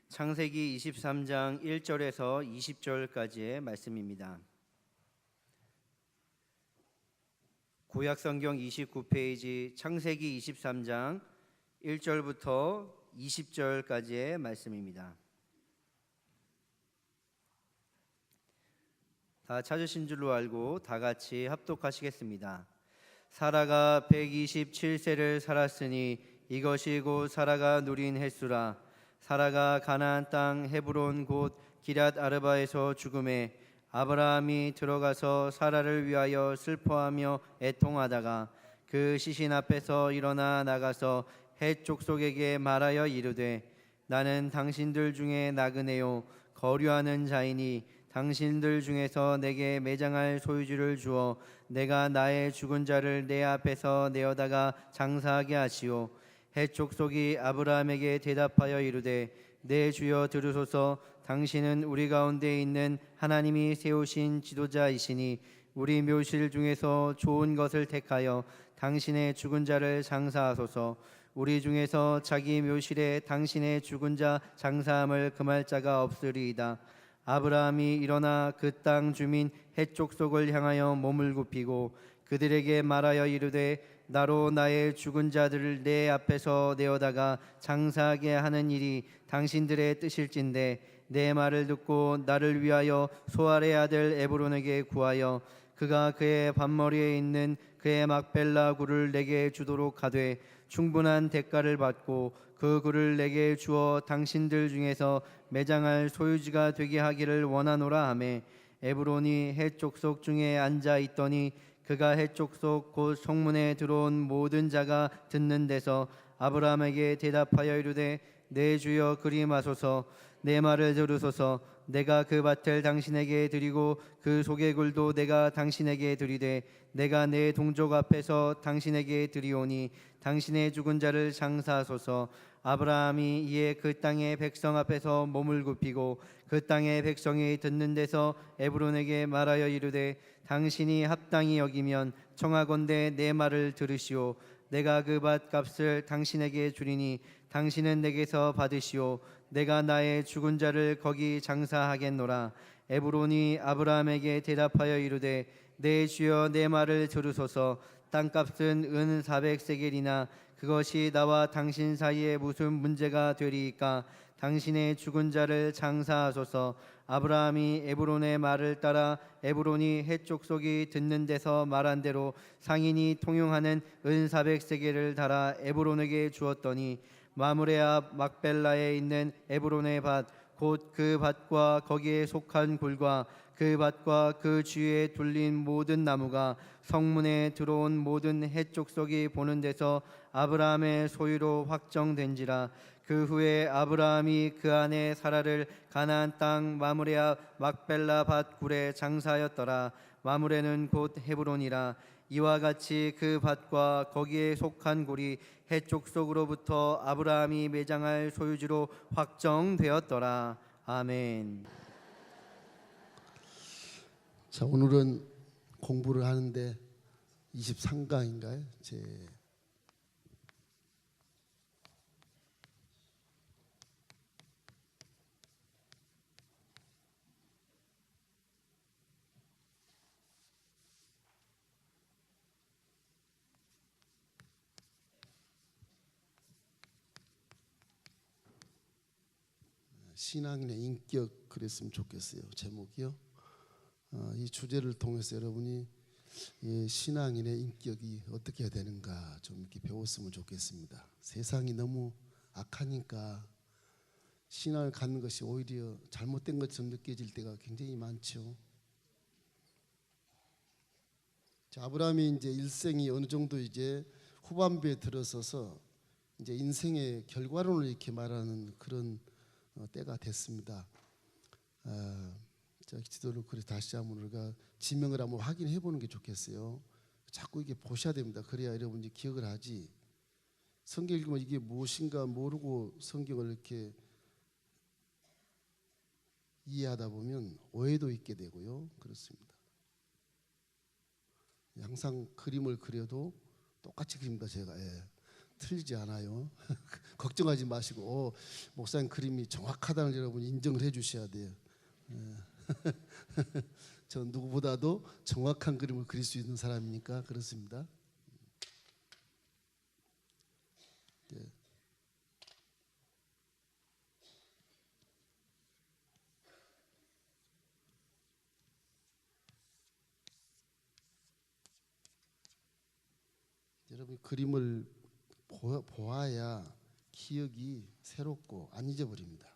창세기 23장 1절에서 20절까지의 말씀입니다. 구약성경 29페이지 창세기 23장 1절부터 20절까지의 말씀입니다. 다 찾으신 줄로 알고 다 같이 합독하시겠습니다. 사라가 127세를 살았으니 이것이 곧 사라가 누린 횟수라. 사라가 가나안 땅 헤브론 곧 기럇 아르바에서 죽음에 아브라함이 들어가서 사라를 위하여 슬퍼하며 애통하다가 그 시신 앞에서 일어나 나가서 헷 족속에게 말하여 이르되 나는 당신들 중에 나그네요 거류하는 자이니 당신들 중에서 내게 매장할 소유주를 주어 내가 나의 죽은 자를 내 앞에서 내어다가 장사하게 하시오. 헷 족속이 아브라함에게 대답하여 이르되 내 주여 들으소서. 당신은 우리 가운데 있는 하나님이 세우신 지도자이시니 우리 묘실 중에서 좋은 것을 택하여 당신의 죽은 자를 장사하소서. 우리 중에서 자기 묘실에 당신의 죽은 자 장사함을 금할 자가 없으리이다. 아브라함이 일어나 그 땅 주민 헷 족속을 향하여 몸을 굽히고 그들에게 말하여 이르되 나로 나의 죽은 자들을 내 앞에서 내어다가 장사하게 하는 일이 당신들의 뜻일진데 내 말을 듣고 나를 위하여 소알의 아들 에브론에게 구하여 그가 그의 밭머리에 있는 그의 막벨라 굴을 내게 주도록 하되 충분한 대가를 받고 그 굴을 내게 주어 당신들 중에서 매장할 소유지가 되게 하기를 원하노라 하매 에브론이 헷 족속 중에 앉아 있더니 그가 헷 족속 곧 성문에 들어온 모든 자가 듣는 데서 아브라함에게 대답하여 이르되 내 주여 그리하소서. 내 말을 들으소서. 내가 그 밭을 당신에게 드리고 그 속의 굴도 내가 당신에게 드리되 내가 내 동족 앞에서 당신에게 드리오니 당신의 죽은 자를 장사하소서. 아브라함이 이에 그 땅의 백성 앞에서 몸을 굽히고 그 땅의 백성이 듣는 데서 에브론에게 말하여 이르되 당신이 합당히 여기면 청하건대 내 말을 들으시오. 내가 그 밭 값을 당신에게 주리니 당신은 내게서 받으시오. 내가 나의 죽은 자를 거기 장사하겠노라. 에브론이 아브라함에게 대답하여 이르되 내 주여 내 말을 들으소서. 땅값은 은 400세겔이나 그것이 나와 당신 사이에 무슨 문제가 되리이까. 당신의 죽은 자를 장사하소서. 아브라함이 에브론의 말을 따라 에브론이 헷 족속이 듣는 데서 말한 대로 상인이 통용하는 은 400세겔을 달아 에브론에게 주었더니 마므레 앞 막벨라에 있는 에브론의 밭 곧 그 밭과 거기에 속한 굴과 그 밭과 그 주위에 둘린 모든 나무가 성문에 들어온 모든 헷 족속이 보는 데서 아브라함의 소유로 확정된지라. 그 후에 아브라함이 그 아내 사라를 가나안 땅 마므레 앞 막벨라 밭 굴에 장사하였더라. 마므레는 곧 헤브론이라. 이와 같이 그 밭과 거기에 속한 굴이 헷 족속으로부터 아브라함이 매장할 소유지로 확정되었더라. 아멘. 자, 오늘은 공부를 하는데 23강인가요? 신앙인의 인격 그랬으면 좋겠어요. 제목이요. 이 주제를 통해서 여러분이 신앙인의 인격이 어떻게 해야 되는가 좀 이렇게 배웠으면 좋겠습니다. 세상이 너무 악하니까 신앙을 갖는 것이 오히려 잘못된 것처럼 느껴질 때가 굉장히 많죠. 자, 아브라함이 이제 일생이 어느 정도 이제 후반부에 들어서서 이제 인생의 결과론을 이렇게 말하는 그런 때가 됐습니다. 자, 지도를 그래 다시 한번 우리가 지명을 한번 확인해 보는 게 좋겠어요. 자꾸 이게 보셔야 됩니다. 그래야 여러분이 기억을 하지. 성경 읽으면 이게 무엇인가 모르고 성경을 이렇게 이해하다 보면 오해도 있게 되고요. 그렇습니다. 항상 그림을 그려도 똑같이 그립니다. 제가 틀리지 않아요. 걱정하지 마시고 목사님 그림이 정확하다는 걸 여러분 인정을 해주셔야 돼요. 저 누구보다도 정확한 그림을 그릴 수 있는 사람이니까 그렇습니다. 네. 여러분 그림을 보아야 기억이 새롭고 안 잊어버립니다.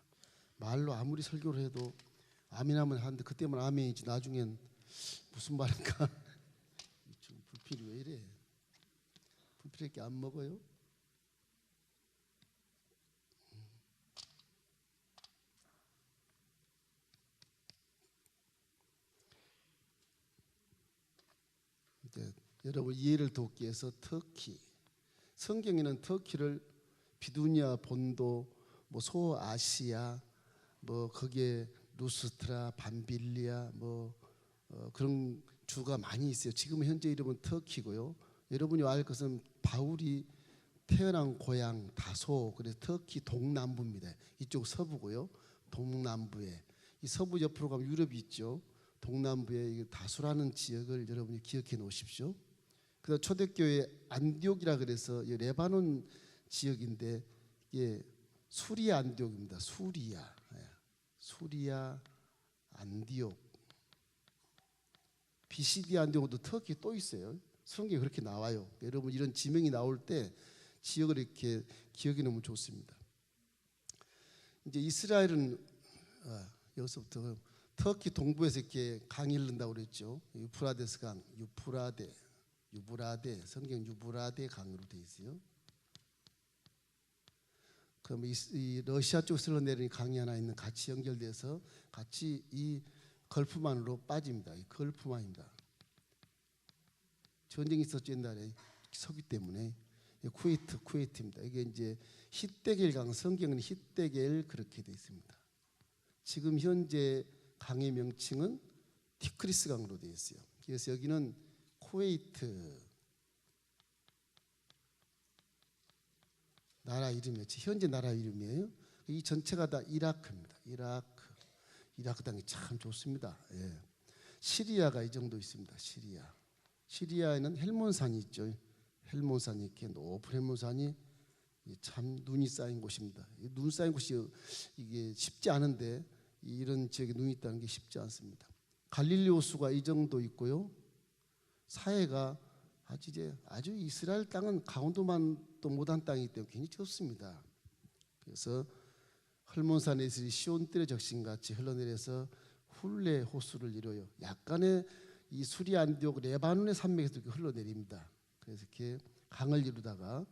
말로 아무리 설교를 해도 아멘하면 하는데 그때만 아멘이지 나중엔 무슨 말인가. 지금 불필이 왜 이래? 불필이밖에 안 먹어요? 이제 여러분 이해를 돕기 위해서 터키, 성경에는 터키를 비두니아 본도, 뭐 소아시아, 뭐 거기에 루스트라, 밤빌리아, 뭐 그런 주가 많이 있어요. 지금 현재 이름은 터키고요. 여러분이 알 것은 바울이 태어난 고향 다소, 그래서 터키 동남부입니다. 이쪽 서부고요. 동남부에 이 서부 옆으로 가면 유럽이 있죠. 동남부에 이 다소라는 지역을 여러분이 기억해 놓으십시오. 그래서 초대교회 안디옥이라 그래서 이 레바논 지역인데 이게 수리아 안디옥입니다. 수리아 안디옥. 비시디 안디옥도 터키 또 있어요. 성경에 그렇게 나와요. 여러분 이런 지명이 나올 때 지역을 이렇게 기억해 놓으면 좋습니다. 이제 이스라엘은 여기서부터 터키 동부에서 이렇게 강이 흐른다고 그랬죠. 유프라데스 강, 유브라데, 성경 유브라데 강으로 되어 있어요. 그럼 이 러시아 쪽에서 흘러내리는 강이 하나 있는 같이 연결돼서 같이 이 걸프만으로 빠집니다. 이 걸프만입니다. 전쟁이 있었죠 옛날에 석유 때문에. 쿠웨이트입니다. 이게 이제 히데겔 강, 성경은 히데겔 그렇게 되어 있습니다. 지금 현재 강의 명칭은 티크리스 강으로 되어 있어요. 그래서 여기는 쿠웨이트 나라 이름이었지. 현재 나라 이름이에요. 이 전체가 다 이라크입니다. 이라크 땅이 참 좋습니다. 예. 시리아가 이 정도 있습니다. 시리아에는 헬몬산이 있죠. 헬몬산이 이렇게 높은 헬몬산이 참 눈이 쌓인 곳입니다. 눈 쌓인 곳이 이게 쉽지 않은데 이런 지역에 눈이 있다는 게 쉽지 않습니다. 갈릴리 호수가 이 정도 있고요. 사해가 아주 이스라엘 땅은 강원도만도 못한 땅이기 때문에 굉장히 좁습니다. 그래서 헐몬산에서 시온뜰의 적신같이 흘러내려서 훌레 호수를 이루어요. 약간의 이 수리 안디옥 레바논의 산맥에서 이렇게 흘러내립니다. 그래서 이렇게 강을 이루다가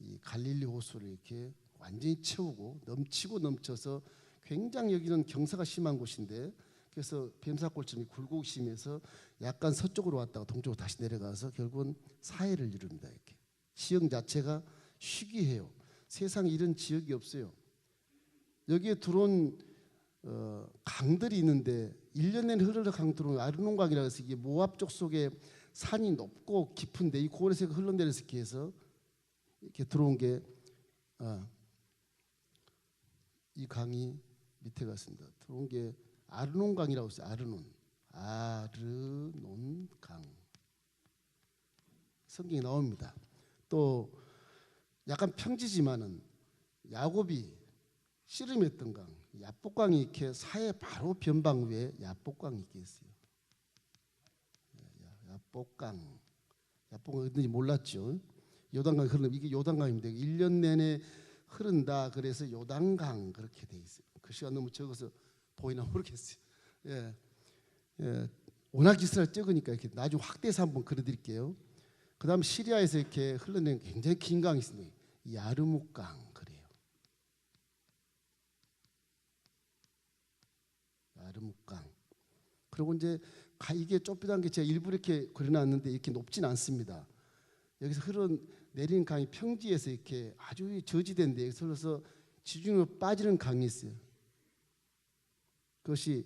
이 갈릴리 호수를 이렇게 완전히 채우고 넘치고 넘쳐서 굉장히 여기는 경사가 심한 곳인데 그래서 뱀사골처럼 굴곡이 심해서 약간 서쪽으로 왔다가 동쪽으로 다시 내려가서 결국은 사해를 이룹니다. 이렇게 지형 자체가 희귀해요. 세상에 이런 지역이 없어요. 여기에 들어온 강들이 있는데 1년 내내 흐르는 강 들어온 아르논강이라고 해서 이게 모압 쪽 속에 산이 높고 깊은데 이 고래에서 흘러내려서 이렇게 해서 이렇게 들어온 게 이 강이 밑에 갔습니다. 들어온 게 아르논강이라고 했어요. 아르논강. 성경에 나옵니다. 또 약간 평지지만은 야곱이 씨름했던 강, 야복강이 이렇게 사해 바로 변방 위에 야복강이 있게 있어요. 야복강 어딘지 몰랐죠. 요단강이 흐르는 이게 요단강입니다. 1년 내내 흐른다. 그래서 요단강 그렇게 돼 있어요. 글씨가 너무 적어서 보이나 모르겠어요. 예. 워낙 이스라엘 적으니까 이렇게 나중에 확대해서 한번 그려드릴게요. 그다음 시리아에서 이렇게 흘러내는 굉장히 긴 강이 있습니다. 야르묵강 그래요. 야르묵강. 그리고 이제 이게 좁비단 게 제가 일부러 이렇게 그려놨는데 이렇게 높진 않습니다. 여기서 흘러내리는 강이 평지에서 이렇게 아주 저지된 데에 흘러서 지중으로 빠지는 강이 있어요. 그것이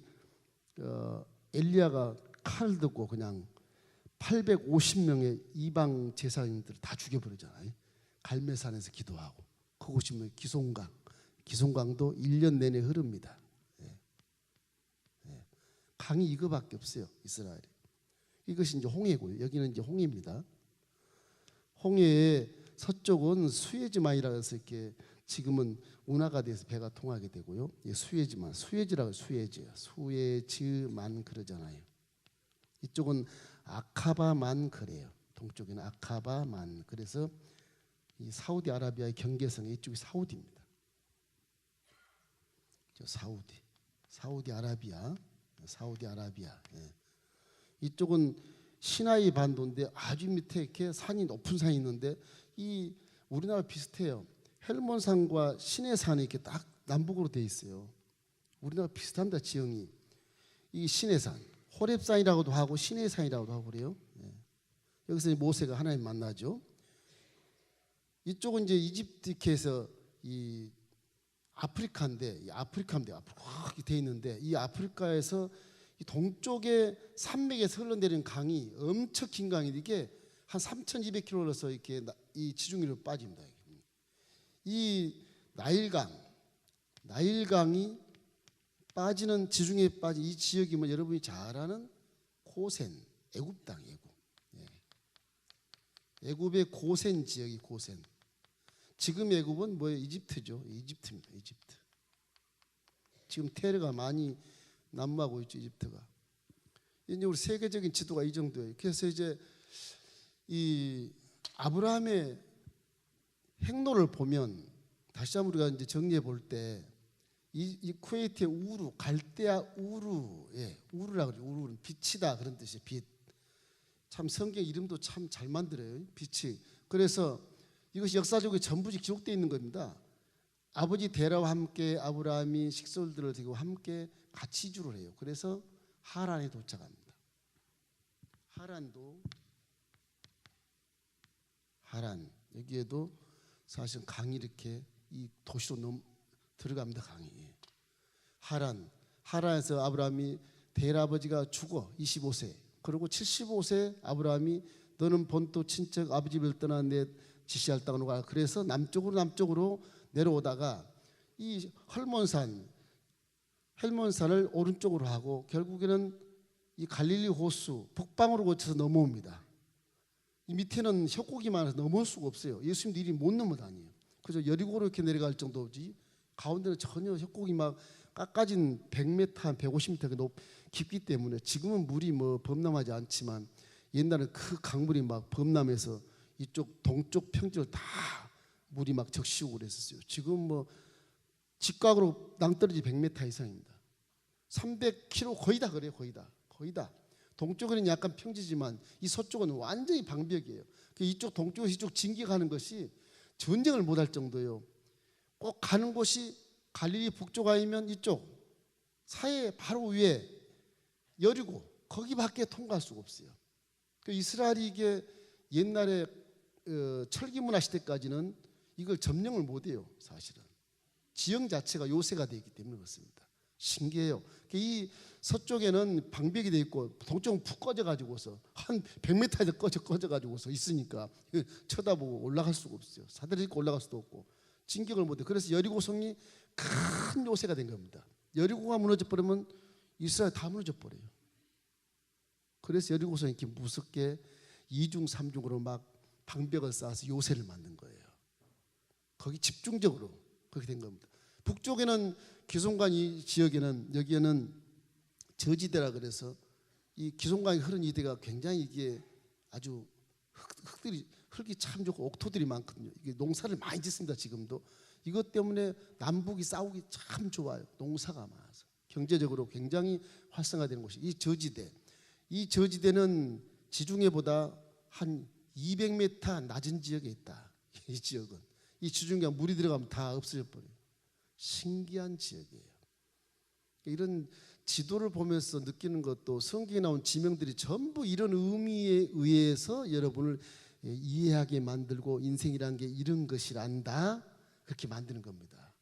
엘리야가 칼을 들고 그냥 850명의 이방 제사장들을 다 죽여버리잖아요. 갈멜산에서 기도하고 그곳이 뭐 기송강, 기송강도 1년 내내 흐릅니다. 강이 이거밖에 없어요, 이스라엘에. 이것이 이제 홍해고요. 여기는 이제 홍해입니다. 홍해의 서쪽은 수에즈만이라고 해서 이렇게 지금은 운하가 돼서 배가 통하게 되고요. 수에즈만, 수에즈라고 수에즈요. 수에즈만 그러잖아요. 이쪽은 아카바만 그래요. 동쪽에는 아카바만. 그래서 이 사우디아라비아의 경계선에 이쪽이 사우디입니다. 사우디아라비아. 예. 이쪽은 시나이 반도인데 아주 밑에 이렇게 산이 높은 산이 있는데 이 우리나라 비슷해요. 헬몬산과 시내산이 이렇게 딱 남북으로 돼 있어요. 우리나라 비슷합니다, 지형이. 이 시내산, 호렙산이라고도 하고 시내산이라고도 하고 그래요. 여기서 모세가 하나님 만나죠. 이쪽은 이제 이집트에서 이 아프리카인데, 앞으로 돼 있는데 이 아프리카에서 이 동쪽의 산맥에서 흘러내리는 강이 엄청 긴 강이 이게 한 3,200km로서 이렇게 이 지중해로 빠집니다. 이 나일강이 빠지는 지중해에 빠진 이 지역이 뭐 여러분이 잘 아는 고센, 애굽 땅, 애굽. 애굽의 고센 지역이 고센. 지금 애굽은 뭐예요? 이집트죠. 이집트입니다. 이집트. 지금 테러가 많이 난무하고 있죠, 이집트가. 이제 우리 세계적인 지도가 이 정도예요. 그래서 이제 이 아브라함의 행로를 보면 다시 한번 우리가 이제 정리해 볼 때 이 쿠웨이트의 우루, 갈대아 우루, 우루라고 그러죠. 우루는 빛이다 그런 뜻이에요. 빛. 참 성경 이름도 참 잘 만들어요. 빛이. 그래서 이것이 역사적으로 전부 기록되어 있는 겁니다. 아버지 데라와 함께 아브라함이 식솔들을 데리고 함께 같이 이주를 해요. 그래서 하란에 도착합니다. 하란 여기에도 사실 강이 이렇게 이 도시로 들어갑니다. 강이. 하란에서 아브라함이 데라 아버지가 죽어 25세. 그리고 75세 아브라함이 너는 본토 친척 아버지 집을 떠나 내 지시할 땅으로 가. 그래서 남쪽으로 내려오다가 이 헬몬산을 오른쪽으로 하고 결국에는 이 갈릴리 호수 북방으로 거쳐서 넘어옵니다. 이 밑에는 협곡이 많아서 넘어올 수가 없어요. 예수님도 이리 못 넘어다녀요. 그래서 여리고로 이렇게 내려갈 정도지 가운데는 전혀 협곡이 막 깎아진 100m, 150m 깊기 때문에 지금은 물이 뭐 범람하지 않지만 옛날에 그 강물이 막 범람해서 이쪽 동쪽 평지를 다 물이 막 적시고 그랬었어요. 지금 뭐 직각으로 낭떠러지 100m 이상입니다. 300km 거의 다 그래요. 거의 다. 동쪽은 약간 평지지만 이 서쪽은 완전히 방벽이에요. 이쪽 동쪽에서 이쪽 진격하는 것이 전쟁을 못할 정도예요. 꼭 가는 곳이 갈릴리 북쪽 아니면 이쪽 사해 바로 위에 여리고 거기밖에 통과할 수가 없어요. 이스라엘이 이게 옛날에 철기문화 시대까지는 이걸 점령을 못해요. 사실은 지형 자체가 요새가 되어 있기 때문에 그렇습니다. 신기해요. 이 서쪽에는 방벽이 되어 있고 동쪽은 푹 꺼져가지고서 한 100m에서 꺼져가지고서 있으니까 쳐다보고 올라갈 수가 없어요. 사다리 짚고 올라갈 수도 없고 진격을 못해. 그래서 여리고성이 큰 요새가 된 겁니다. 여리고가 무너져 버리면 이스라엘 다 무너져 버려요. 그래서 여리고성이 이렇게 무섭게 2중 3중으로 막 방벽을 쌓아서 요새를 만든 거예요. 거기 집중적으로 그렇게 된 겁니다. 북쪽에는 기송강 이 지역에는 여기에는 저지대라 그래서 이 기송강이 흐르는 이대가 굉장히 이게 아주 흙이 참 좋고 옥토들이 많거든요. 이게 농사를 많이 짓습니다. 지금도 이것 때문에 남북이 싸우기 참 좋아요. 농사가 많아서 경제적으로 굉장히 활성화되는 곳이 이 저지대. 이 저지대는 지중해보다 한 200m 낮은 지역에 있다. 이 지역은 이 지중해 물이 들어가면 다 없어져 버려요. 신기한 지역이에요. 이런 지도를 보면서 느끼는 것도 성경에 나온 지명들이 전부 이런 의미에 의해서 여러분을 이해하게 만들고 인생이라는 게 이런 것이란다 그렇게 만드는 겁니다.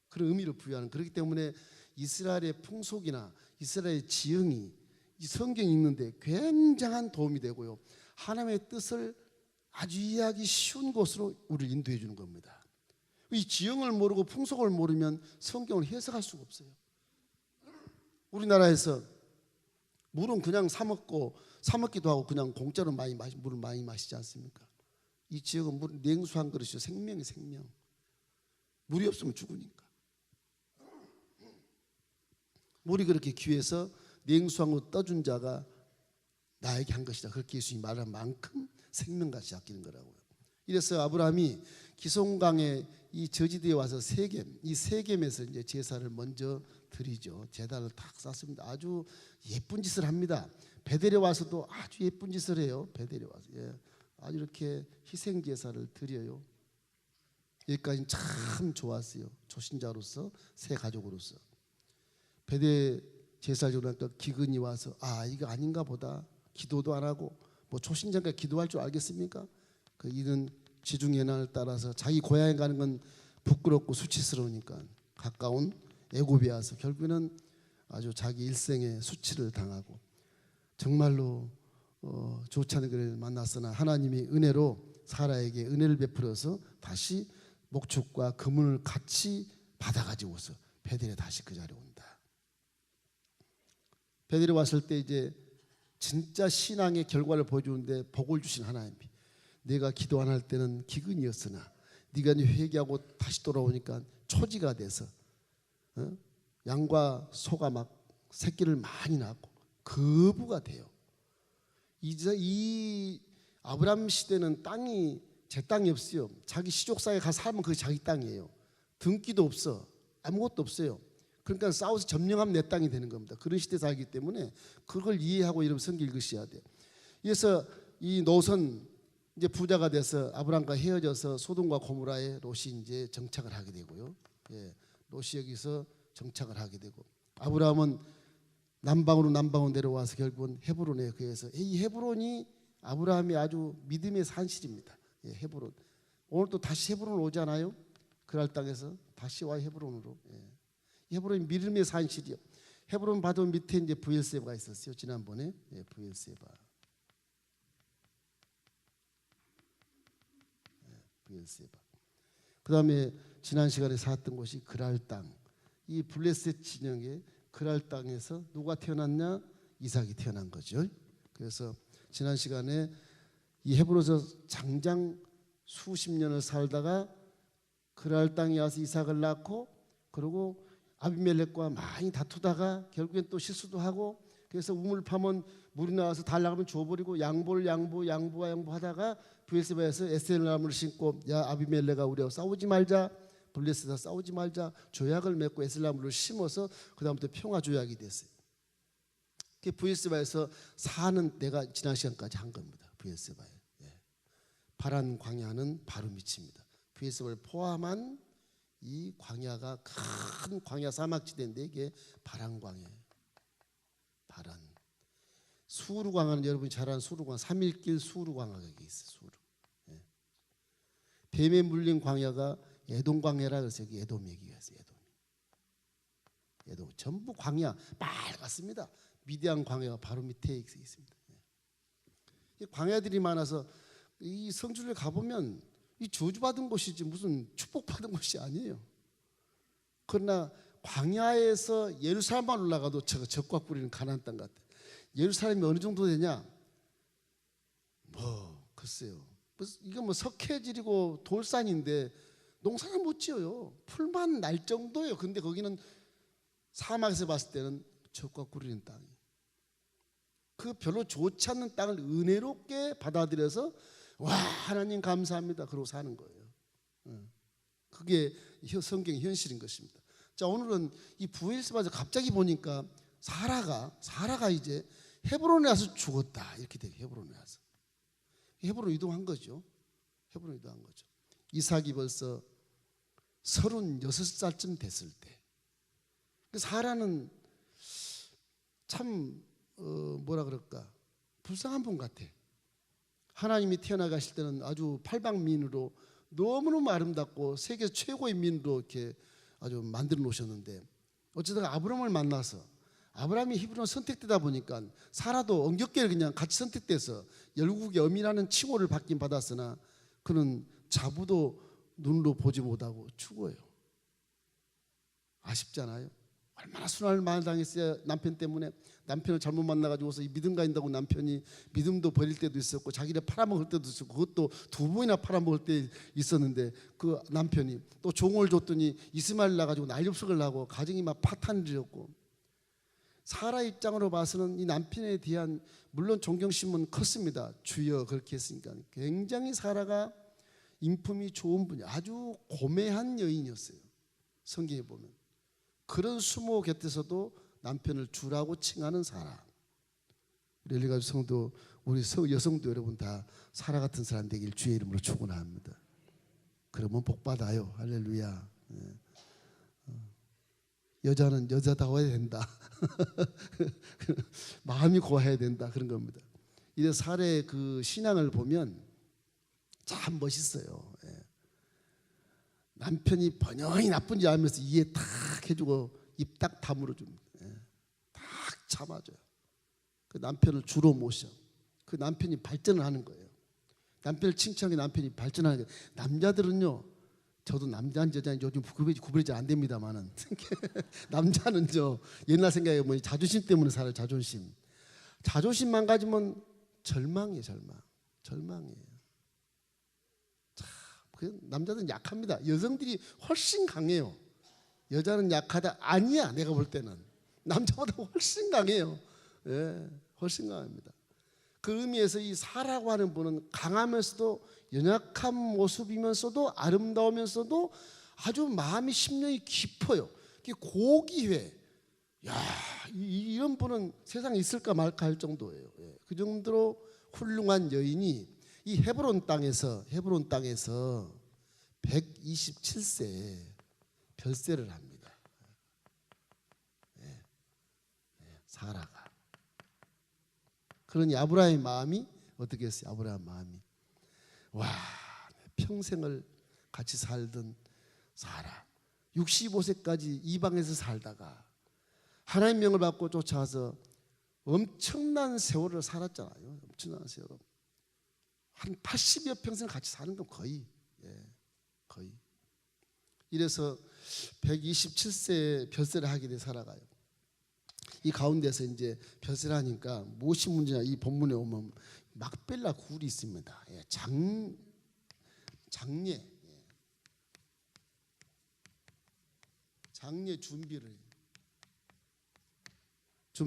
그런 의미를 부여하는. 그렇기 때문에 이스라엘의 풍속이나 이스라엘의 지형이 이 성경 읽는데 굉장한 도움이 되고요. 하나님의 뜻을 아주 이해하기 쉬운 곳으로 우리를 인도해 주는 겁니다. 이 지형을 모르고 풍속을 모르면 성경을 해석할 수가 없어요. 우리나라에서 물은 그냥 사 먹기도 하고 그냥 공짜로 물을 많이 마시지 않습니까? 이 지역은 물, 냉수 한 그릇이요, 생명이 생명. 물이 없으면 죽으니까. 물이 그렇게 귀해서 냉수 한 그릇 떠준 자가 나에게 한 것이다. 그렇게 예수님이 말한 만큼 생명같이 아끼는 거라고요. 이래서 아브라함이 기송강에 이 저지대에 와서 세겜, 이 세겜에서 이제 제사를 먼저 드리죠. 제단을 탁 쌓습니다. 아주 예쁜 짓을 합니다. 베델에 와서도 아주 예쁜 짓을 해요. 베델에 와서 아주 이렇게 희생 제사를 드려요. 여기까지는 참 좋았어요. 초신자로서, 새 가족으로서. 베델 제사를 지내니까 기근이 와서 이거 아닌가 보다. 기도도 안 하고 뭐 초신자가 기도할 줄 알겠습니까? 그 이는 지중해난을 따라서 자기 고향에 가는 건 부끄럽고 수치스러우니까 가까운 애굽에 와서 결국에는 아주 자기 일생의 수치를 당하고 정말로 좋지 않은 그를 만났으나 하나님이 은혜로 사라에게 은혜를 베풀어서 다시 목축과 금을 같이 받아가지고서 베델에 다시 그 자리에 온다. 베델에 왔을 때 이제 진짜 신앙의 결과를 보여주는데 복을 주신 하나님이 내가 기도 안 할 때는 기근이었으나 네가 회개하고 다시 돌아오니까 초지가 돼서 양과 소가 막 새끼를 많이 낳고 거부가 돼요. 이제 이 아브라함 시대는 땅이 제 땅이 없어요. 자기 시족사에 가서 살면 그게 자기 땅이에요. 등기도 없어. 아무것도 없어요. 그러니까 싸워서 점령하면 내 땅이 되는 겁니다. 그런 시대에 살기 때문에 그걸 이해하고 이러면 성경 읽으셔야 돼요. 그래서 이 노선 이제 부자가 돼서 아브라함과 헤어져서 소돔과 고모라에 롯이 이제 정착을 하게 되고요. 롯이 여기서 정착을 하게 되고 아브라함은 남방으로 내려와서 결국은 헤브론에 그래서 이 헤브론이 아브라함이 아주 믿음의 산실입니다. 헤브론. 오늘 또 다시 헤브론 오잖아요. 그랄 땅에서 다시 와 헤브론으로. 헤브론이 믿음의 산실이요. 헤브론 바로 밑에 이제 브엘세바가 있었어요. 지난번에 브엘세바. 브엘세바. 그다음에 지난 시간에 살았던 곳이 그랄 땅. 이 블레셋 진영에 그랄 땅에서 누가 태어났냐? 이삭이 태어난 거죠. 그래서 지난 시간에 이 헤브론에서 장장 수십 년을 살다가 그랄 땅에 와서 이삭을 낳고 그리고 아비멜렉과 많이 다투다가 결국엔 또 실수도 하고 그래서 우물 파면 물이 나와서 달라가면 줘버리고 양보하다가 브엘세바에서 에셀나무를 심고 야 아비멜렉아 우리하고 싸우지 말자 블레셋아 싸우지 말자 조약을 맺고 에셀나무를 심어서 그 다음부터 평화 조약이 됐어요. 브엘세바에서 사는 때가 지난 시간까지 한 겁니다. 브엘세바에 파란 광야는 바로 밑입니다. 브엘세바를 포함한 이 광야가 큰 광야 사막지대인데 이게 바란 광야예요. 바란 수르 광야는 여러분이 잘 아는 수르 광야 3일길 수르 광야가 여기 있어요. 수르. 뱀에 물린 광야가 에돔 광야라 그래서 여기 에돔 얘기가 있어요. 에돔 전부 광야 빨갛습니다. 미디안 광야가 바로 밑에 있습니다. 이 광야들이 많아서 이 성주를 가보면 이 저주받은 곳이지 무슨 축복받은 곳이 아니에요. 그러나 광야에서 예루살렘만 올라가도 적과 뿌리는 가나안 땅 같아. 예루살렘이 어느 정도 되냐? 글쎄요. 이건 석회질이고 돌산인데 농사를 못 지어요. 풀만 날 정도예요. 근데 거기는 사막에서 봤을 때는 적과 꿀리는 땅이에요. 그 별로 좋지 않는 땅을 은혜롭게 받아들여서 와 하나님 감사합니다. 그러고 사는 거예요. 그게 성경의 현실인 것입니다. 자 오늘은 이 브엘세바에서 갑자기 보니까 사라가 이제 헤브론에 와서 죽었다 이렇게 돼요. 헤브론에 와서 헤브론 이동한 거죠. 헤브론 이동한 거죠. 이삭이 벌써 36살쯤 됐을 때 사라는 참 뭐라 그럴까 불쌍한 분 같아. 하나님이 태어나가실 때는 아주 팔방미인으로 너무너무 아름답고 세계 최고의 미인으로 이렇게 아주 만들어 놓으셨는데 어쩌다가 아브라함을 만나서 아브라함이 히브리로 선택되다 보니까 사라도 엉겹게 그냥 같이 선택돼서 열국의 어미라는 칭호를 받긴 받았으나 그는 자부도 눈으로 보지 못하고 죽어요. 아쉽잖아요. 얼마나 순환을 많이 당했어야 남편 때문에. 남편을 잘못 만나가지고서 이 믿음 가진다고 남편이 믿음도 버릴 때도 있었고 자기를 팔아먹을 때도 있었고 그것도 2번이나 팔아먹을 때 있었는데 그 남편이 또 종을 줬더니 이스마엘 나가지고 난립속을 나고 가정이 막 파탄이었고 사라 입장으로 봐서는 이 남편에 대한 물론 존경심은 컸습니다. 주여 그렇게 했으니까. 굉장히 사라가 인품이 좋은 분이 아주 고매한 여인이었어요. 성경에 보면 그런 수모 곁에서도 남편을 주라고 칭하는 사라. 우리 엘리가족 성도 우리 여성도 여러분 다 사라 같은 사람 되길 주의 이름으로 축원합니다. 그러면 복 받아요. 할렐루야. 여자는 여자다워야 된다. 마음이 고와야 된다 그런 겁니다. 이래 사라의 그 신앙을 보면 참 멋있어요. 남편이 번영이 나쁜지 알면서 이해 탁 해주고 입 딱 다물어 줍니다. 딱 참아줘요. 그 남편을 주로 모셔. 그 남편이 발전을 하는 거예요. 남편을 칭찬하게 남편이 발전하는 거예요. 남자들은요, 저도 남자인지 여자인지 요즘 구별이 잘 안 됩니다만은 남자는 옛날 생각에 뭐 자존심 때문에 살아요. 자존심만 가지면 절망이에요. 절망이에요. 참, 남자들은 약합니다. 여성들이 훨씬 강해요. 여자는 약하다? 아니야. 내가 볼 때는 남자보다 훨씬 강해요. 훨씬 강합니다. 그 의미에서 이 사라고 하는 분은 강하면서도 연약한 모습이면서도 아름다우면서도 아주 마음이 심령이 깊어요. 고귀해. 야, 이런 분은 세상에 있을까 말까 할 정도예요. 그 정도로 훌륭한 여인이 이 헤브론 땅에서 127세에 별세를 합니다. 사라가. 그러니 아브라함의 마음이 어떻게 했어요? 아브라함 마음이 와, 평생을 같이 살던 사라 65세까지 이방에서 살다가 하나님 명을 받고 쫓아와서 엄청난 세월을 살았잖아요. 엄청난 세월. 한 80여 평생 같이 사는 건 거의. 이래서 127세에 별세를 하게 돼 살아가요. 이 가운데서 이제 별세를 하니까 무엇이 문제냐? 이 본문에 오면 막벨라 굴이 있습니다. 장례 준비를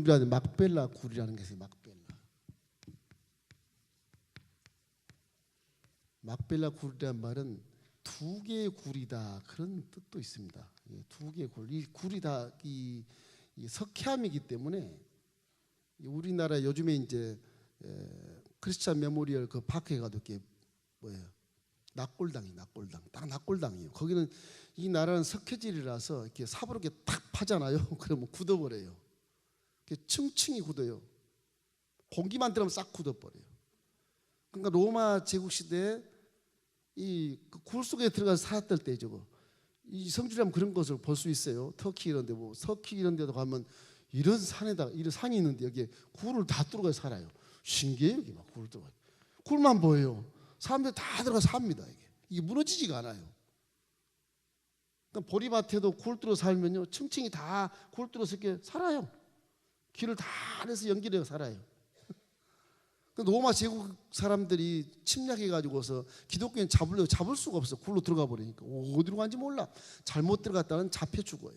하는 막벨라 굴이라는 게 있어요. 막벨라 굴이란 말은 두 개의 굴이다 그런 뜻도 있습니다. 두 개의 굴. 이 굴이 다 이 석회암이기 때문에 우리나라 요즘에 이제 크리스찬 메모리얼 그 파크에 가도 이렇게 뭐예요? 낙골당. 딱 낙골당이에요. 거기는 이 나라는 석회질이라서 이렇게 삽으로 이렇게 탁 파잖아요. 그러면 굳어버려요. 층층이 굳어요. 공기만 들어가면 싹 굳어버려요. 그러니까 로마 제국 시대에 이 굴 속에 들어가서 살았을 때 이 성주라면 그런 것을 볼 수 있어요. 터키 이런 데 터키 이런 데도 가면 이런 산이 있는데 여기에 굴을 다 뚫어서 살아요. 신기해요. 여기 막 굴을 뚫어. 굴만 보여요. 사람들 다 들어가 삽니다. 이게 무너지지가 않아요. 그러니까 보리밭에도 굴 뚫어 살면요, 층층이 다 굴 뚫어서 이렇게 살아요. 길을 다 해서 연결해서 살아요. 로마 제국 사람들이 침략해 가지고서 기독교인 잡을 수가 없어. 굴로 들어가 버리니까 어디로 간지 몰라. 잘못 들어갔다는 잡혀 죽어요.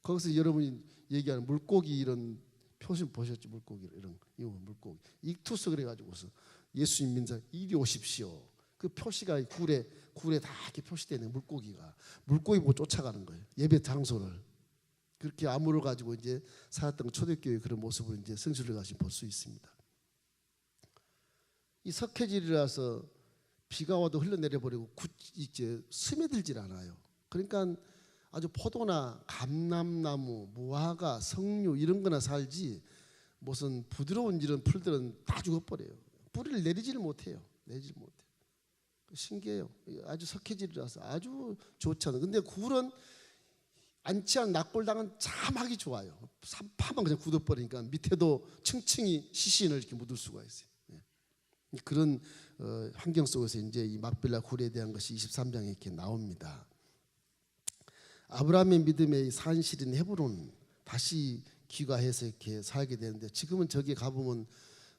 거기서 여러분이 얘기하는 물고기 이런 표시 보셨죠? 물고기 이런 이거 물고기 익투스 그래 가지고서 예수님 민사 이리 오십시오. 그 표시가 굴에 다 이렇게 표시되는 물고기 보고 쫓아가는 거예요. 예배 장소를. 그렇게 암호를 가지고 이제 살았던 초대교회 그런 모습을 이제 성수를 가시 볼 수 있습니다. 이 석회질이라서 비가 와도 흘러내려 버리고 이제 스며들질 않아요. 그러니까 아주 포도나 감람나무, 무화과, 석류 이런 거나 살지 무슨 부드러운 이런 풀들은 다 죽어버려요. 뿌리를 내리지를 못해요. 신기해요. 아주 석회질이라서 아주 좋지 않아요. 근데 굴은 안치한 낙골당은 참 하기 좋아요. 산파만 그냥 굳어버리니까 밑에도 층층이 시신을 이렇게 묻을 수가 있어요. 그런 환경 속에서 이제 이 막벨라 굴에 대한 것이 23장에 이렇게 나옵니다. 아브라함의 믿음의 산실인 헤브론 다시 귀가해서 이렇게 살게 되는데, 지금은 저기 가보면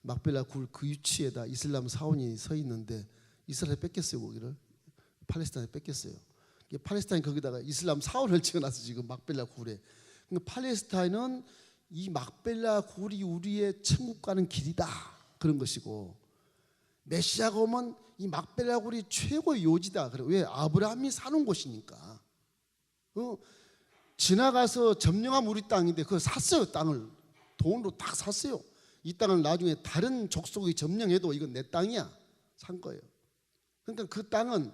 막벨라 굴 그 위치에다 이슬람 사원이 서 있는데 이스라엘 뺏겼어요. 거기를 팔레스타인에 뺏겼어요. 팔레스타인 거기다가 이슬람 사원을 지어놨어 지금 막벨라 굴에. 그러니까 팔레스타인은 이 막벨라 굴이 우리의 천국 가는 길이다 그런 것이고, 메시아가 오면 이 막벨라 굴이 최고의 요지다. 그래. 왜? 아브라함이 사는 곳이니까. 지나가서 점령한 우리 땅인데 그걸 샀어요. 땅을 돈으로 딱 샀어요. 이 땅을 나중에 다른 족속이 점령해도 이건 내 땅이야. 산 거예요. 그러니까 그 땅은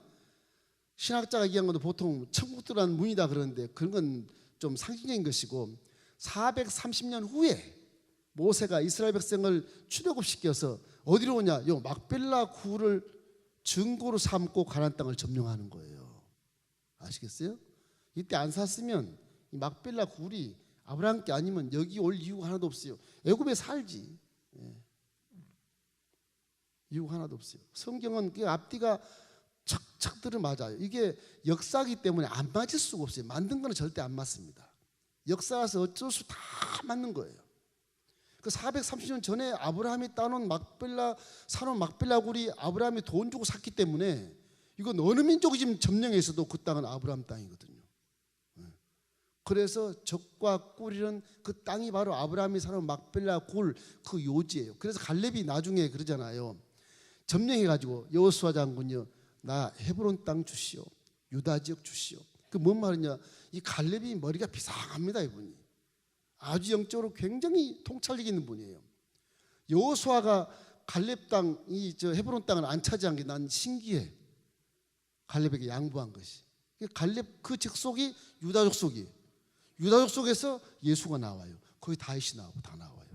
신학자가 얘기한 것도 보통 천국 들어가는 문이다 그러는데, 그런 건 좀 상징적인 것이고, 430년 후에 모세가 이스라엘 백성을 출애굽시켜서 어디로 오냐? 요 막벨라 굴을 증거로 삼고 가나안 땅을 점령하는 거예요. 아시겠어요? 이때 안 샀으면 이 막벨라 굴이 아브라함께 아니면 여기 올 이유가 하나도 없어요. 애굽에 살지. 이유가 하나도 없어요. 성경은 그 앞뒤가 척척 들어맞아요. 이게 역사기 때문에 안 맞을 수가 없어요. 만든 거는 절대 안 맞습니다. 역사에서 어쩔 수 다 맞는 거예요. 그 430년 전에 아브라함이 따놓은 사놓은 막벨라 굴이 아브라함이 돈 주고 샀기 때문에, 이건 어느 민족이 지금 점령해서도 그 땅은 아브라함 땅이거든요. 그래서 적과 꿀이는 그 땅이 바로 아브라함이 사는 막벨라 굴 그 요지예요. 그래서 갈렙이 나중에 그러잖아요. 점령해가지고 여호수아 장군요, 나 헤브론 땅 주시오, 유다 지역 주시오. 그 뭔 말이냐? 이 갈렙이 머리가 비상합니다. 이분이 아주 영적으로 굉장히 통찰력 있는 분이에요. 여호수아가 갈렙 땅, 저 헤브론 땅을 안 차지한 게 난 신기해. 갈렙에게 양보한 것이. 갈렙 그 직속이 유다 족속이에요. 유다 족속에서 예수가 나와요. 거기 다윗이 나오고 다 나와요.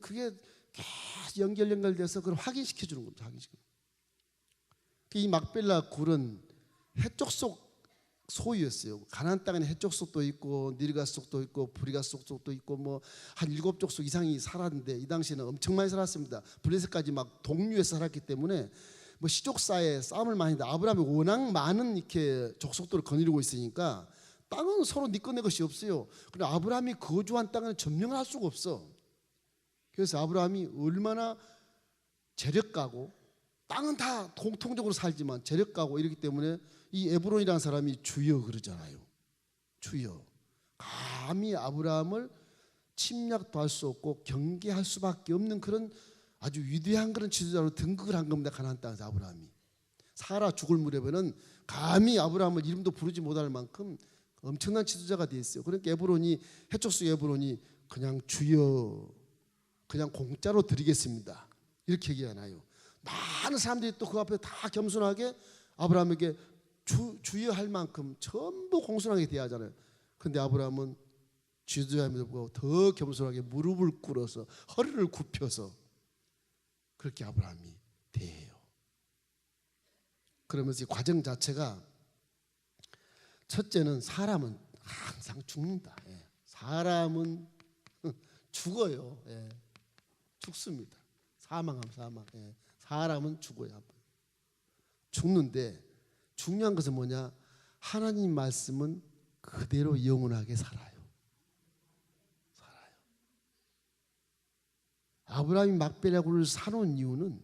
그게 계속 연결돼서 그걸 확인시켜 주는 겁니다. 이 막벨라 굴은 해족속 소유였어요. 가나안 땅에는 해족속도 있고 니르가속도 있고 브리가속도 있고 뭐 한 7족속 이상이 살았는데, 이 당시에는 엄청 많이 살았습니다. 블레셋까지 막 동류해서 살았기 때문에 뭐 시족사에 싸움을 많이 했는데, 아브라함이 워낙 많은 이렇게 족속들을 거느리고 있으니까 땅은 서로 네 것 내 것이 없어요. 그런데 아브라함이 거주한 땅은 점령을 할 수가 없어. 그래서 아브라함이 얼마나 재력가고, 땅은 다 공통적으로 살지만 재력가고 이렇기 때문에 이 에브론이라는 사람이 주여 그러잖아요. 주여. 감히 아브라함을 침략도 할 수 없고 경계할 수밖에 없는 그런 아주 위대한 그런 지도자로 등극을 한 겁니다. 가나안 땅에서 아브라함이. 사라 죽을 무렵에는 감히 아브라함을 이름도 부르지 못할 만큼 엄청난 지도자가 되어 있어요. 그러니까 에브론이, 해족속 에브론이 그냥 주여, 그냥 공짜로 드리겠습니다, 이렇게 얘기하나요. 많은 사람들이 또 그 앞에 다 겸손하게 아브라함에게 주여 할 만큼 전부 공손하게 대하잖아요. 그런데 아브라함은 지도자임에도 불구하고 더 겸손하게 무릎을 꿇어서 허리를 굽혀서 그렇게 아브라함이 대해요. 그러면서 이 과정 자체가, 첫째는 사람은 항상 죽는다. 사람은 죽어요. 죽습니다. 사망하면 사망. 사람은 죽어요. 죽는데 중요한 것은 뭐냐? 하나님 말씀은 그대로 영원하게 살아요. 아브라함이 막벨라 굴을 사놓은 이유는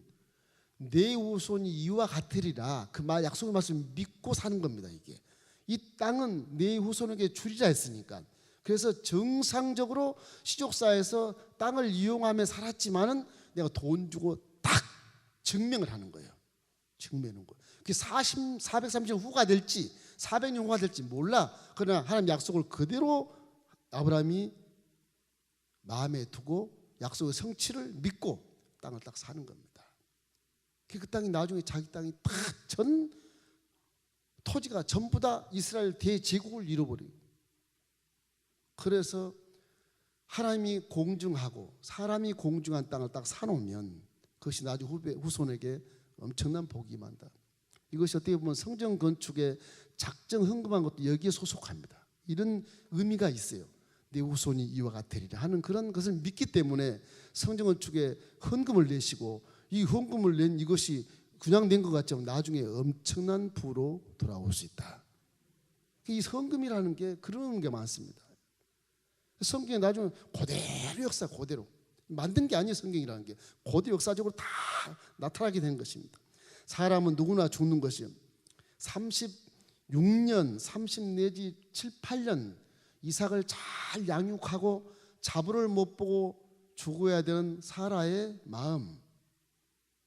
내 후손이 이와 같으리라, 그 약속의 말씀을 믿고 사는 겁니다. 이게 이 땅은 내 후손에게 주리라 했으니까. 그래서 정상적으로 시족사에서 땅을 이용하며 살았지만은 내가 돈 주고 딱 증명을 하는 거예요. 증명하는 거예요. 그게 430년 후가 될지 400년 후가 될지 몰라. 그러나 하나님 약속을 그대로 아브라함이 마음에 두고 약속의 성취를 믿고 땅을 딱 사는 겁니다. 그 땅이 나중에 자기 땅이 다 전 토지가 전부 다 이스라엘 대제국을 이뤄버려요. 그래서 하나님이 공중하고 사람이 공중한 땅을 딱 사놓으면 그것이 나중 후손에게 엄청난 복이 임한다. 이것이 어떻게 보면 성전 건축의 작정 헌금한 것도 여기에 소속합니다. 이런 의미가 있어요. 내 후손이 이와 같으리라 하는 그런 것을 믿기 때문에 성전 건축에 헌금을 내시고 이 헌금을 낸 이것이 그냥 낸 것 같지만 나중에 엄청난 부로 돌아올 수 있다. 이 헌금이라는 게 그런 게 많습니다. 성경에 나중에 그대로 역사 그대로 만든 게 아니에요. 성경이라는 게 그대로 역사적으로 다 나타나게 되는 것입니다. 사람은 누구나 죽는 것이요 36년 30 내지 7, 8년 이삭을 잘 양육하고 자부를 못 보고 죽어야 되는 사라의 마음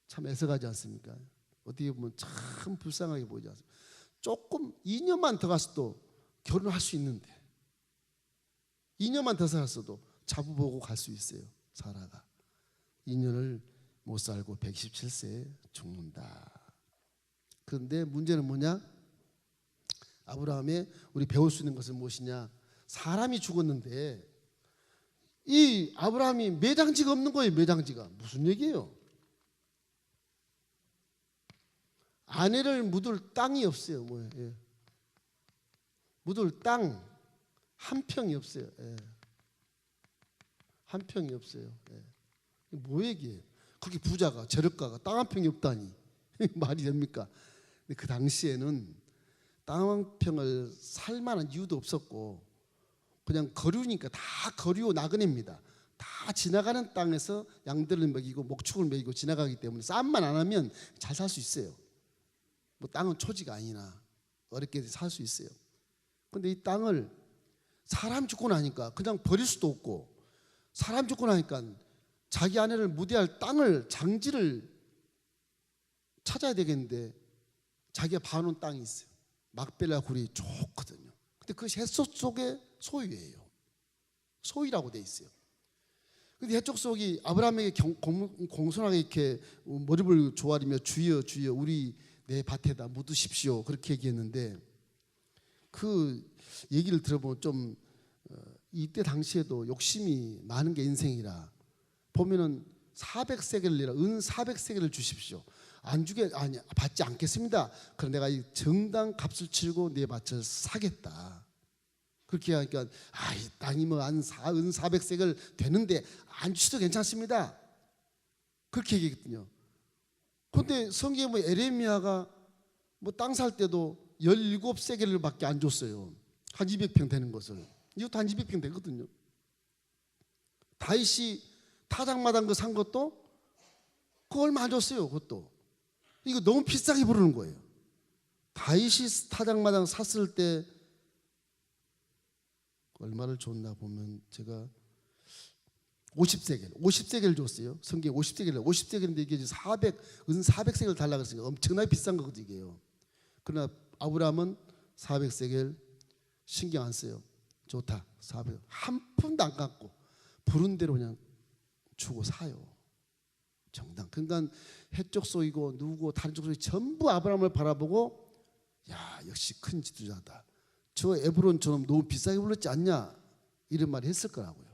참 애석하지 않습니까? 어떻게 보면 참 불쌍하게 보이지 않습니까? 조금 2년만 더 갔어도 결혼할 수 있는데 2년만 더 살았어도 자부 보고 갈 수 있어요. 사라가 2년을 못 살고 117세에 죽는다. 그런데 문제는 뭐냐? 아브라함의 우리 배울 수 있는 것은 무엇이냐? 사람이 죽었는데 이 아브라함이 매장지가 없는 거예요. 매장지가 무슨 얘기예요? 아내를 묻을 땅이 없어요. 뭐예요? 예. 묻을 땅 한 평이 없어요. 예. 한 평이 없어요. 예. 뭐 얘기예요? 그렇게 부자가 재력가가 땅 한 평이 없다니 말이 됩니까? 근데 그 당시에는 땅 한 평을 살 만한 이유도 없었고 그냥 거류니까 다 거류 나그네입니다. 다 지나가는 땅에서 양들을 먹이고 목축을 먹이고 지나가기 때문에 싸움만 안 하면 잘 살 수 있어요. 뭐 땅은 초지가 아니나 어렵게 살 수 있어요. 근데 이 땅을 사람 죽고 나니까 그냥 버릴 수도 없고 사람 죽고 나니까 자기 아내를 무대할 땅을 장지를 찾아야 되겠는데 자기가 봐놓은 땅이 있어요. 막벨라 굴이 좋거든요. 근데 그것이 햇속 속의 소유예요. 소유라고 돼 있어요. 근데 햇속 속이 아브라함에게 공손하게 이렇게 머리를 조아리며 주여 주여 우리 내 밭에다 묻으십시오 그렇게 얘기했는데 그 얘기를 들어보면 좀 이때 당시에도 욕심이 많은 게 인생이라 보면은 400세겔을 내라 은 400세겔을 주십시오. 안 주게 아니 받지 않겠습니다. 그럼 내가 이 정당 값을 치르고 내 밭을 사겠다. 그렇게 하니까 이 땅이 뭐 은 400세겔 되는데 안 주셔도 괜찮습니다. 그렇게 얘기했거든요. 그런데 성경에 뭐 에레미야가 뭐 땅 살 때도 17세겔을 밖에 안 줬어요. 한 200평 되는 것을. 이것도 한 200평 되거든요. 다윗이 타작마당 거 산 것도 그거 얼마 안 줬어요. 그것도. 이거 너무 비싸게 부르는 거예요. 다윗이 타작마당 샀을 때 얼마를 줬나 보면 제가 50세겔 줬어요. 성경에 50세겔인데 이게 이제 400세겔 달라고 했으니까 엄청나게 비싼 거거든요. 그러나 아브라함은 400세겔 신경 안 써요. 좋다. 400. 한 푼도 안 깎고 부른 대로 그냥 주고 사요. 정당. 그러니까 해쪽 속이고 누구고 다른 쪽 속이 전부 아브라함을 바라보고 야 역시 큰 지도자다. 저 에브론처럼 너무 비싸게 불렀지 않냐 이런 말을 했을 거라고요.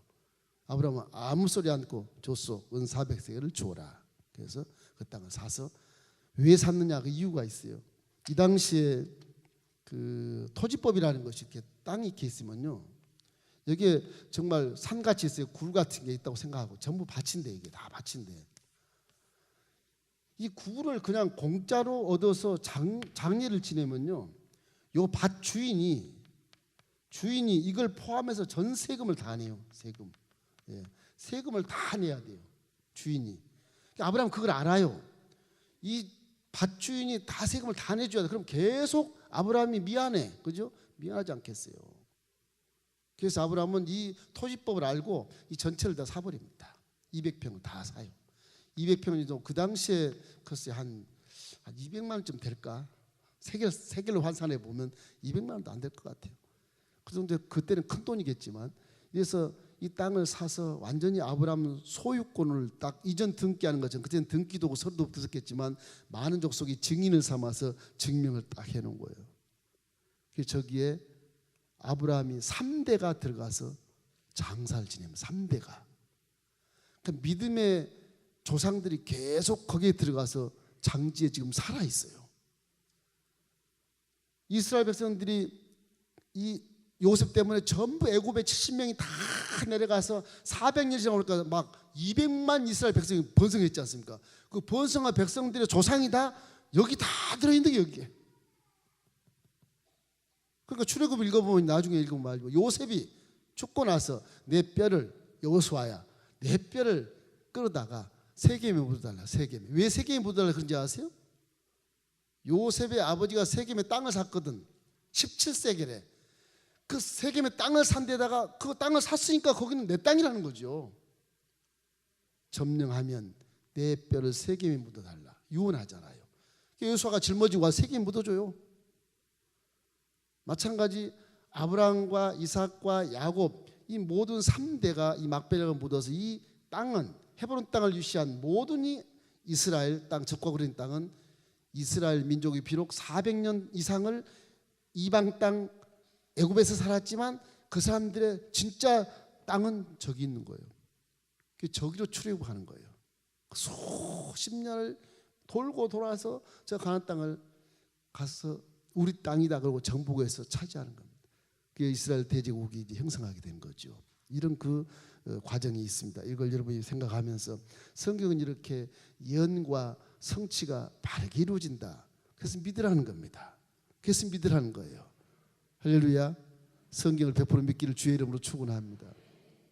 아브라함은 아무 소리 않고 줬어. 은 400세겔을 주어라. 그래서 그 땅을 사서 왜 샀느냐 그 이유가 있어요. 이 당시에 그 토지법이라는 것이 이렇게 땅이 이렇게 있으면요. 여기에 정말 산같이 있어요. 굴 같은 게 있다고 생각하고 전부 밭인데 이게 다 밭인데 이 굴을 그냥 공짜로 얻어서 장례를 지내면요. 요 밭 주인이 이걸 포함해서 전 세금을 다 내요. 세금. 예. 세금을 다 내야 돼요. 주인이. 아브라함은 그걸 알아요. 이 밭 주인이 다 세금을 다 내줘야 돼. 그럼 계속 아브라함이 미안해. 그죠? 미안하지 않겠어요. 그래서 아브라함은 이 토지법을 알고 이 전체를 다 사버립니다. 200평을 다 사요. 200평은 그 당시에 글쎄 한 200만 원쯤 될까? 세겔로 환산해 보면 200만 원도 안 될 것 같아요. 그 정도 그때는 큰 돈이겠지만 그래서 이 땅을 사서 완전히 아브라함 소유권을 딱 이전 등기하는 것은 그때는 등기도 없고 서류도 없었겠지만 많은 족속이 증인을 삼아서 증명을 딱 해놓은 거예요. 그래서 저기에 아브라함이 3대가 들어가서 장사를 지냅니다. 3대가. 그러니까 믿음의 조상들이 계속 거기에 들어가서 장지에 지금 살아 있어요. 이스라엘 백성들이 이 요셉 때문에 전부 애굽에 70명이 다 내려가서 400년 지나니까 막 200만 이스라엘 백성이 번성했지 않습니까? 그 번성한 백성들의 조상이 다 여기 다 들어있는 게 여기에. 그러니까 출애굽 읽어보면 나중에 읽으면 말고 요셉이 죽고 나서 내 뼈를 여호수아야 내 뼈를 끌어다가 세겜에 묻어달라. 세겜에. 왜 세겜에 묻어달라 그런지 아세요? 요셉의 아버지가 세겜에 땅을 샀거든. 17세겔에. 그 세겜에 땅을 산 데다가 그 땅을 샀으니까 거기는 내 땅이라는 거죠. 점령하면 내 뼈를 세겜에 묻어달라. 유언하잖아요. 여호수아가 짊어지고 와 세겜에 묻어줘요. 마찬가지 아브라함과 이삭과 야곱 이 모든 3대가 이 막배락을 묻어서 이 땅은 헤브론 땅을 유시한 모든 이 이스라엘 땅 적과 그린 땅은 이스라엘 민족이 비록 400년 이상을 이방 땅 애굽에서 살았지만 그 사람들의 진짜 땅은 저기 있는 거예요. 저기로 출애굽하는 거예요. 수십 년을 돌고 돌아서 저 가나안 땅을 가서 우리 땅이다 그러고 정복해서 차지하는 겁니다. 그게 이스라엘 대제국이 이제 형성하게 된 거죠. 이런 그 과정이 있습니다. 이걸 여러분이 생각하면서 성경은 이렇게 예언과 성취가 바르게 이루어진다. 그래서 믿으라는 겁니다. 그래서 믿으라는 거예요. 할렐루야. 성경을 100% 믿기를 주의 이름으로 축원합니다.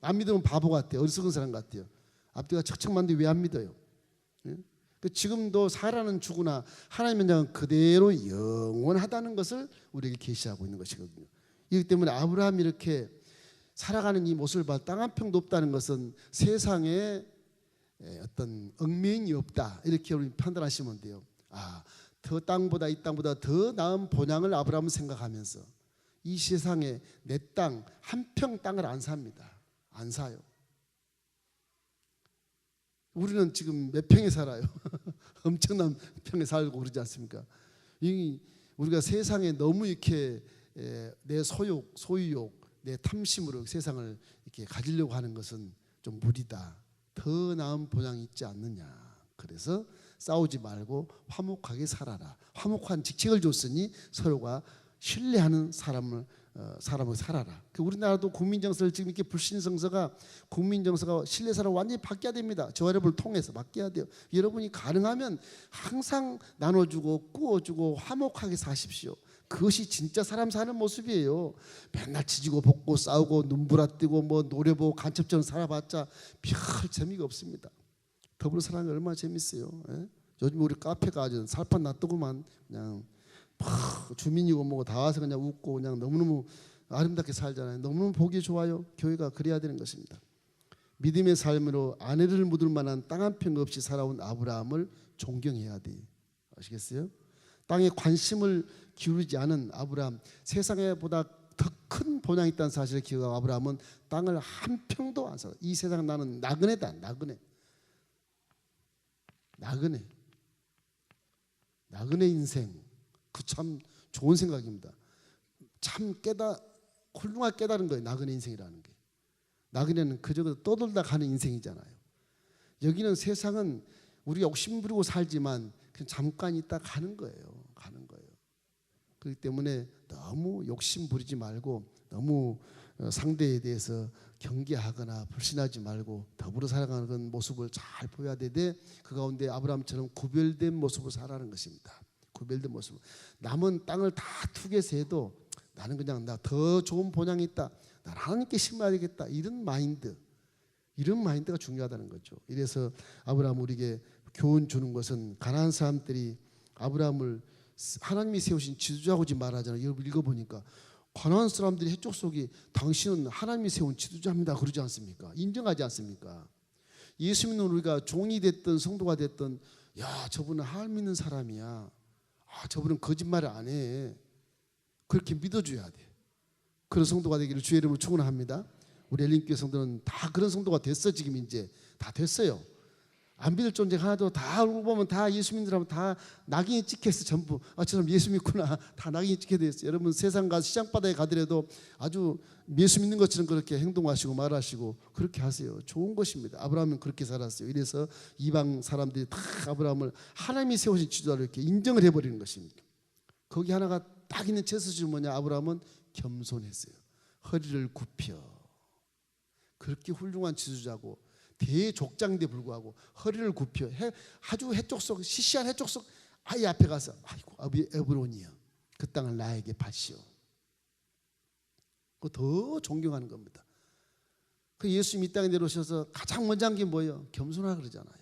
안 믿으면 바보 같아요. 어리석은 사람 같아요. 앞뒤가 척척맞는데 왜 안 믿어요? 예? 지금도 살아는 죽으나 하나님의 연장은 그대로 영원하다는 것을 우리에게 계시하고 있는 것이거든요. 이기 때문에 아브라함이 이렇게 살아가는 이 모습을 봐 땅 한 평도 없다는 것은 세상에 어떤 얽매임이 없다 이렇게 우리 판단하시면 돼요. 더 땅보다 이 땅보다 더 나은 본향을 아브라함은 생각하면서 이 세상에 내 땅 한 평 땅을 안 삽니다. 안 사요. 우리는 지금 몇 평에 살아요? 엄청난 평에 살고 그러지 않습니까? 우리가 세상에 너무 이렇게 내 소욕, 소유욕, 내 탐심으로 세상을 이렇게 가지려고 하는 것은 좀 무리다. 더 나은 본향이 있지 않느냐. 그래서 싸우지 말고 화목하게 살아라. 화목한 직책을 줬으니 서로가 신뢰하는 사람을 살아라. 우리나라도 국민정서를 지금 이렇게 불신정서가 국민정서가 신뢰사를 완전히 바뀌어야 됩니다. 저와 여러분을 통해서 바뀌어야 돼요. 여러분이 가능하면 항상 나눠주고 꾸어주고 화목하게 사십시오. 그것이 진짜 사람 사는 모습이에요. 맨날 지지고 볶고 싸우고 눈부라뜨고 뭐 노려보고 간첩처럼 살아봤자 별 재미가 없습니다. 더불어 사는 게 얼마나 재밌어요. 예? 요즘 우리 카페 가서 살판 놔두고만 그냥 주민이고 뭐고 다 와서 그냥 웃고 그냥 너무너무 아름답게 살잖아요. 너무너무 보기 좋아요. 교회가 그래야 되는 것입니다. 믿음의 삶으로 아내를 묻을 만한 땅 한 평 없이 살아온 아브라함을 존경해야 돼. 아시겠어요? 땅에 관심을 기울이지 않은 아브라함, 세상에 보다 더 큰 본향이 있다는 사실을 기억하고 아브라함은 땅을 한 평도 안 살아. 이 세상 나는 나그네다. 나그네 인생. 그 참 좋은 생각입니다. 참 훌륭하게 깨달은 거예요. 나그네 인생이라는 게. 나그네는 그저 떠돌다 가는 인생이잖아요. 여기는 세상은 우리가 욕심 부리고 살지만 그냥 잠깐 있다 가는 거예요. 그렇기 때문에 너무 욕심 부리지 말고 너무 상대에 대해서 경계하거나 불신하지 말고 더불어 살아가는 모습을 잘 보여야 되되 그 가운데 아브라함처럼 구별된 모습으로 살아가는 것입니다. 구별된 모습. 남은 땅을 다 투게서 해도 나는 그냥 나 더 좋은 본향이 있다. 난 하나님께 심어야 되겠다. 이런 마인드가 중요하다는 거죠. 이래서 아브라함 우리에게 교훈 주는 것은 가난한 사람들이 아브라함을 하나님이 세우신 지도자고지 말하잖아요. 여러분 읽어보니까 가난한 사람들이 해쪽 속이 당신은 하나님이 세운 지도자입니다. 그러지 않습니까? 인정하지 않습니까? 예수 믿는 우리가 종이 됐든 성도가 됐든 야 저분은 하나님 믿는 사람이야. 저분은 거짓말을 안 해. 그렇게 믿어줘야 돼. 그런 성도가 되기를 주의 이름으로 축원합니다. 우리 엘린교회 성도는 다 그런 성도가 됐어. 지금 이제 다 됐어요. 안 믿을 존재가 하나도 다 알고 보면 다 예수 믿으라면 다 낙인이 찍혔어. 전부 저는 예수 믿구나. 다 낙인이 찍혀 있어요. 여러분 세상 가서 시장바닥에 가더라도 아주 예수 믿는 것처럼 그렇게 행동하시고 말하시고 그렇게 하세요. 좋은 것입니다. 아브라함은 그렇게 살았어요. 이래서 이방 사람들이 다 아브라함을 하나님이 세우신 지도자로 이렇게 인정을 해버리는 것입니다. 거기 하나가 딱 있는 제스처는 뭐냐? 아브라함은 겸손했어요. 허리를 굽혀. 그렇게 훌륭한 지도자고 대족장인데 불구하고 허리를 굽혀 아주 해쪽 속 시시한 해쪽 속 아이 앞에 가서 아이고 에브론이여 그 땅을 나에게 파시오. 그 더 존경하는 겁니다. 그 예수님 이 땅에 내려오셔서 가장 먼저 한 게 뭐예요? 겸손하라 그러잖아요.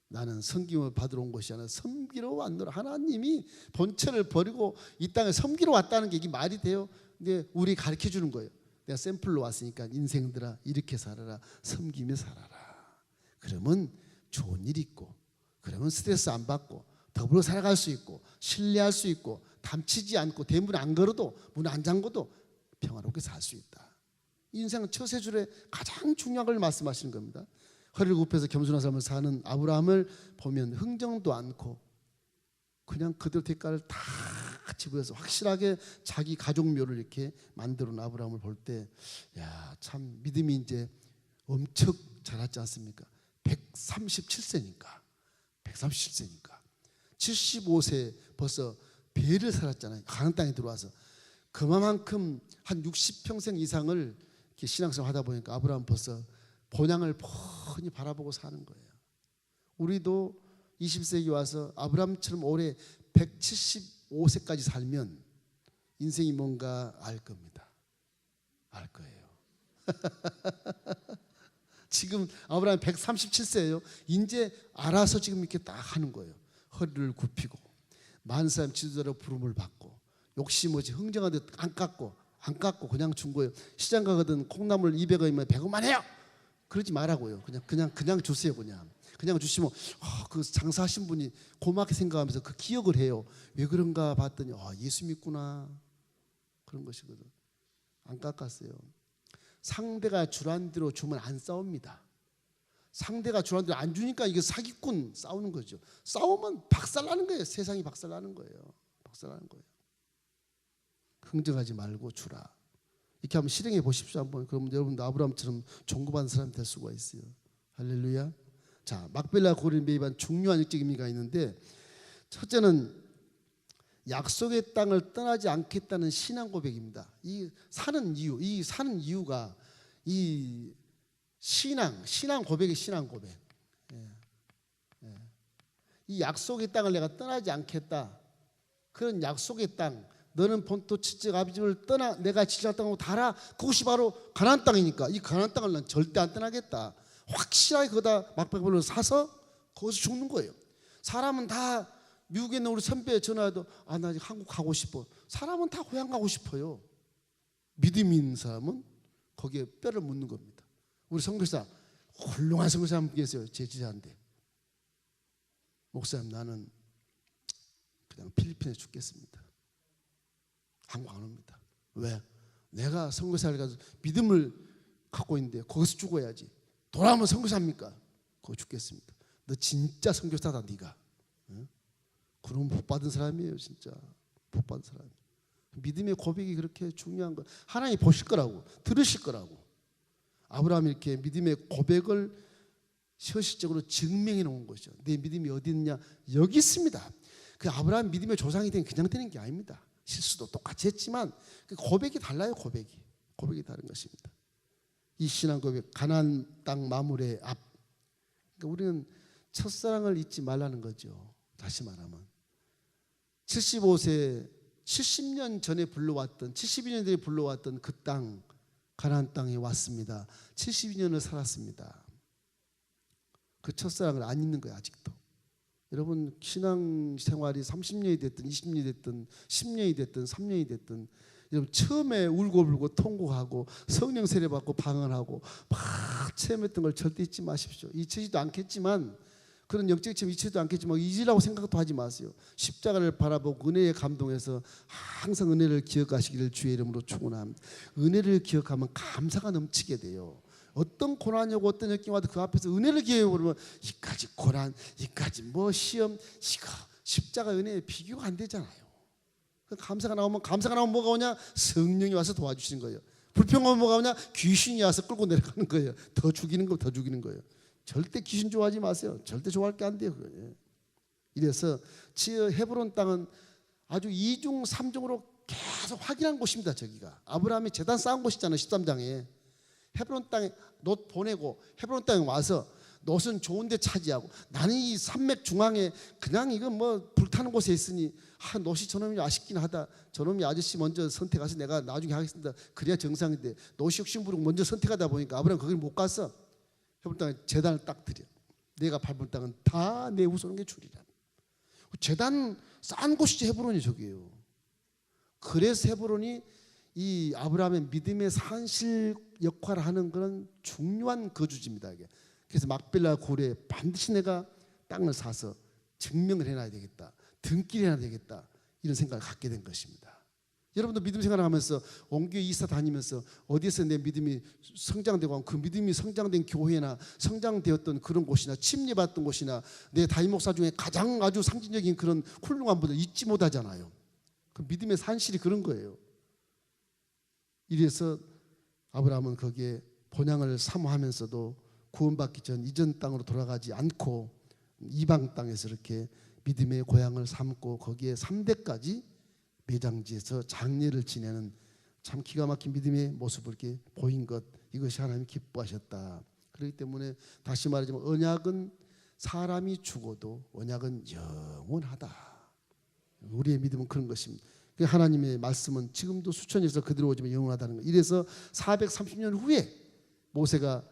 나는 섬김을 받으러 온 것이 아니라 섬기러 왔노라. 하나님이 본체를 버리고 이 땅에 섬기러 왔다는 게 이게 말이 돼요? 근데 우리 가르쳐 주는 거예요. 내가 샘플로 왔으니까 인생들아 이렇게 살아라. 섬기며 살아라. 그러면 좋은 일 있고 그러면 스트레스 안 받고 더불어 살아갈 수 있고 신뢰할 수 있고 담치지 않고 대문 안 걸어도 문 안 잠궈도 평화롭게 살 수 있다. 인생 첫 세 줄에 가장 중요한 걸 말씀하시는 겁니다. 허리를 굽혀서 겸손한 삶을 사는 아브라함을 보면 흥정도 않고 그냥 그들 대가를 다 지불해서 확실하게 자기 가족묘를 이렇게 만들어 놓은 아브라함을 볼 때 야, 참 믿음이 이제 엄청 자랐지 않습니까? 137세니까 75세 벌써 배를 살았잖아요. 가나안 땅에 들어와서 그만큼 한 60평생 이상을 이렇게 신앙생활 하다 보니까 아브라함 벌써 본향을 뻔히 바라보고 사는 거예요. 우리도 20세기 와서 아브라함처럼 올해 175세까지 살면 인생이 뭔가 알 겁니다. 알 거예요. 지금 아브라함이 137세예요. 이제 알아서 지금 이렇게 딱 하는 거예요. 허리를 굽히고 만사람 지도자로 부름을 받고 욕심 없이 흥정하듯 안 깎고 그냥 준 거예요. 시장 가거든 콩나물 200원이면 100원만 해요. 그러지 말라고요. 그냥 주세요. 그냥 주시면 그 장사하신 분이 고맙게 생각하면서 그 기억을 해요. 왜 그런가 봤더니 예수 믿구나 그런 것이거든. 안 깎았어요. 상대가 주란 대로 주면 안 싸웁니다. 상대가 주란 대로 안 주니까 이게 사기꾼 싸우는 거죠. 싸우면 박살나는 거예요. 세상이 박살나는 거예요. 흥정하지 말고 주라. 이렇게 한번 실행해 보십시오. 한번. 그러면 여러분도 아브라함처럼 존귀받는 사람이 될 수가 있어요. 할렐루야. 자, 막벨라 고린에 매입한 중요한 역적 의미가 있는데 첫째는 약속의 땅을 떠나지 않겠다는 신앙 고백입니다. 이 사는 이유가 이 신앙 고백이 신앙 고백. 이 약속의 땅을 내가 떠나지 않겠다. 그런 약속의 땅, 너는 본토 칠적 아비집을 떠나 내가 지시할 땅으로 달아. 그것이 바로 가나안 땅이니까 이 가나안 땅을 난 절대 안 떠나겠다. 확실하게 거기다 막백벌로 사서 거기서 죽는 거예요. 사람은 다 미국에 있는 우리 선배 전화해도 나 아직 한국 가고 싶어. 사람은 다 고향 가고 싶어요. 믿음 있는 사람은 거기에 뼈를 묻는 겁니다. 우리 선교사 훌륭한 선교사 한 분 계세요. 제 지자인데 목사님 나는 그냥 필리핀에 죽겠습니다. 한국 안 옵니다. 왜? 내가 선교사를 가서 믿음을 갖고 있는데 거기서 죽어야지. 돌아오면 선교사입니까? 거기 죽겠습니다. 너 진짜 선교사다 네가. 응? 그럼 복 받은 사람이에요. 진짜 복 받은 사람. 믿음의 고백이 그렇게 중요한 거. 하나님이 보실 거라고 들으실 거라고. 아브라함이 이렇게 믿음의 고백을 현실적으로 증명해 놓은 것이죠. 내 믿음이 어디 있느냐? 여기 있습니다. 그 아브라함 믿음의 조상이 그냥 되는 게 아닙니다. 실수도 똑같이 했지만 그 고백이 달라요. 고백이 다른 것입니다. 이 신앙 고백 가나안 땅 마무리의 앞. 그러니까 우리는 첫사랑을 잊지 말라는 거죠. 다시 말하면 75세 70년 전에 불러왔던 72년 전에 불러왔던 그 땅 가나안 땅에 왔습니다. 72년을 살았습니다. 그 첫사랑을 안 잊는 거예요. 아직도. 여러분 신앙생활이 30년이 됐든 20년이 됐든 10년이 됐든 3년이 됐든 여러분 처음에 울고불고 통곡하고 성령 세례받고 방언하고 막 체험했던 걸 절대 잊지 마십시오. 잊히지도 않겠지만 그런 영적 체험 잊히지도 않겠지만 잊으라고 생각도 하지 마세요. 십자가를 바라보고 은혜에 감동해서 항상 은혜를 기억하시기를 주의 이름으로 축원합니다. 은혜를 기억하면 감사가 넘치게 돼요. 어떤 고난이 오고 어떤 역경이 와도 그 앞에서 은혜를 기억해보면 이까지 고난, 이까지 뭐 시험, 이거 십자가 은혜에 비교가 안 되잖아요. 감사가 나오면 뭐가 오냐? 성령이 와서 도와주시는 거예요. 불평하면 뭐가 오냐? 귀신이 와서 끌고 내려가는 거예요. 더 죽이는 거예요. 절대 귀신 좋아하지 마세요. 절대 좋아할 게 안 돼요. 이래서 헤브론 땅은 아주 2중 3중으로 가서 확인한 곳입니다. 저기가 아브라함이 제단 쌓은 곳이잖아요. 13장에 헤브론 땅에 롯 보내고 헤브론 땅에 와서 롯은 좋은 데 차지하고 나는 이 산맥 중앙에 그냥 이거 뭐 불타는 곳에 있으니 롯이 저놈이 아쉽긴 하다. 저놈이 아저씨 먼저 선택해서 내가 나중에 하겠습니다. 그래야 정상인데 롯이 욕심부리고 먼저 선택하다 보니까 아브라함 거기를 못 갔어. 헤브론 땅에 제단을 딱 드려. 내가 밟은 땅은 다 내 후손에게 주리라. 제단 쌓은 곳이지 헤브론이 저기예요. 그래서 헤브론이 이 아브라함의 믿음의 산실 역할을 하는 그런 중요한 거주지입니다. 이게. 그래서 막벨라 고려에 반드시 내가 땅을 사서 증명을 해놔야 되겠다. 등기를 해놔야 되겠다. 이런 생각을 갖게 된 것입니다. 여러분도 믿음 생활하면서 온교회 이사 다니면서 어디에서 내 믿음이 성장되고 그 믿음이 성장된 교회나 성장되었던 그런 곳이나 침례받던 곳이나 내 담임 목사 중에 가장 아주 상징적인 그런 훌륭한 분들 잊지 못하잖아요. 그 믿음의 산실이 그런 거예요. 이래서 아브라함은 거기에 본향을 사모하면서도 구원받기 전 이전 땅으로 돌아가지 않고 이방 땅에서 이렇게 믿음의 고향을 삼고 거기에 3대까지 매장지에서 장례를 지내는 참 기가 막힌 믿음의 모습을 이렇게 보인 것, 이것이 하나님이 기뻐하셨다. 그렇기 때문에 다시 말하자면 언약은 사람이 죽어도 언약은 영원하다. 우리의 믿음은 그런 것입니다. 하나님의 말씀은 지금도 수천에서 그대로 오지만 영원하다는 거. 이래서 430년 후에 모세가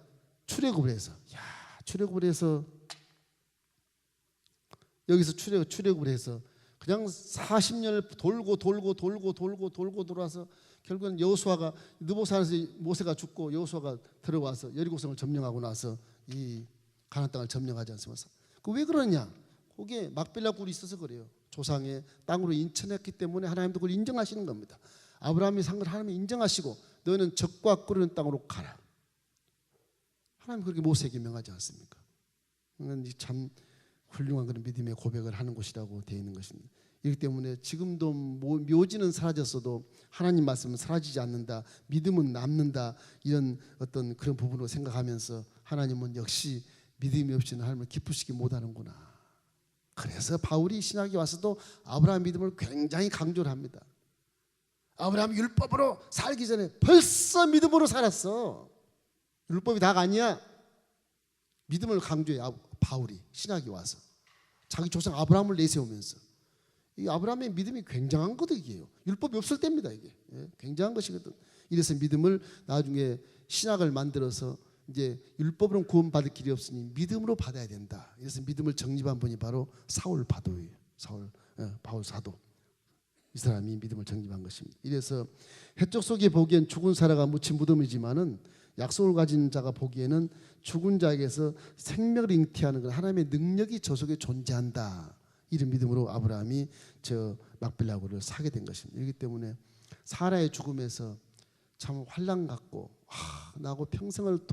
출애굽을 해서 출애굽을 해서 여기서 출애굽을 해서 그냥 40년을 돌고 돌아서 결국은 여호수아가 느보산에서 모세가 죽고 여호수아가 들어와서 여리고성을 점령하고 나서 이 가나안 땅을 점령하지 않습니까? 그 왜 그러냐? 거기에 막벨라 굴이 있어서 그래요. 조상의 땅으로 인천했기 때문에 하나님도 그걸 인정하시는 겁니다. 아브라함이 산 걸 하나님이 인정하시고 너희는 적과 끓는 땅으로 가라. 하나님 그렇게 모세에게 명하지 않습니까? 참 훌륭한 그런 믿음의 고백을 하는 곳이라고 되어 있는 것입니다. 이렇기 때문에 지금도 묘지는 사라졌어도 하나님 말씀은 사라지지 않는다. 믿음은 남는다. 이런 어떤 그런 부분으로 생각하면서 하나님은 역시 믿음이 없이는 하나님을 기쁘시게 못하는구나. 그래서 바울이 신학에 와서도 아브라함 믿음을 굉장히 강조를 합니다. 아브라함이 율법으로 살기 전에 벌써 믿음으로 살았어. 율법이 다가 아니야. 믿음을 강조해 바울이 신학에 와서 자기 조상 아브라함을 내세우면서 이 아브라함의 믿음이 굉장한 거도 이게요. 율법이 없을 때입니다. 이게 굉장한 것이거든. 이래서 믿음을 나중에 신학을 만들어서 이제 율법으로는 구원받을 길이 없으니 믿음으로 받아야 된다. 그래서 믿음을 정립한 분이 바로 사울 바도예요. 바울 사도. 이 사람이 믿음을 정립한 것입니다. 이래서 해적 속에 보기엔 죽은 사라가 묻힌 무덤이지만은 약속을 가진 자가 보기에는 죽은 자에게서 생명을 잉태하는 건 하나님의 능력이 저 속에 존재한다. 이런 믿음으로 아브라함이 저 막벨라고를 사게 된 것입니다. 그렇기 때문에 사라의 죽음에서 참 환난 같고 나하고 평생을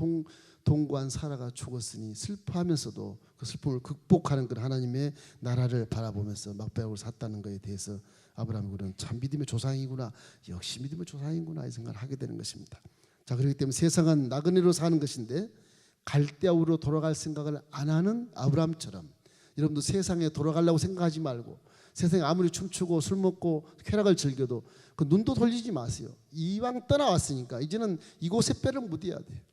동거한 사라가 죽었으니 슬퍼하면서도 그 슬픔을 극복하는 그런 하나님의 나라를 바라보면서 막벨라고를 샀다는 것에 대해서 아브라함이 그런 참 믿음의 조상이구나. 역시 믿음의 조상이구나 이 생각을 하게 되는 것입니다. 자, 그렇기 때문에 세상은 나그네로 사는 것인데 갈대아우로 돌아갈 생각을 안 하는 아브라함처럼 여러분도 세상에 돌아가려고 생각하지 말고 세상에 아무리 춤추고 술 먹고 쾌락을 즐겨도 그 눈도 돌리지 마세요. 이왕 떠나왔으니까 이제는 이곳에 뼈를 묻어야 돼.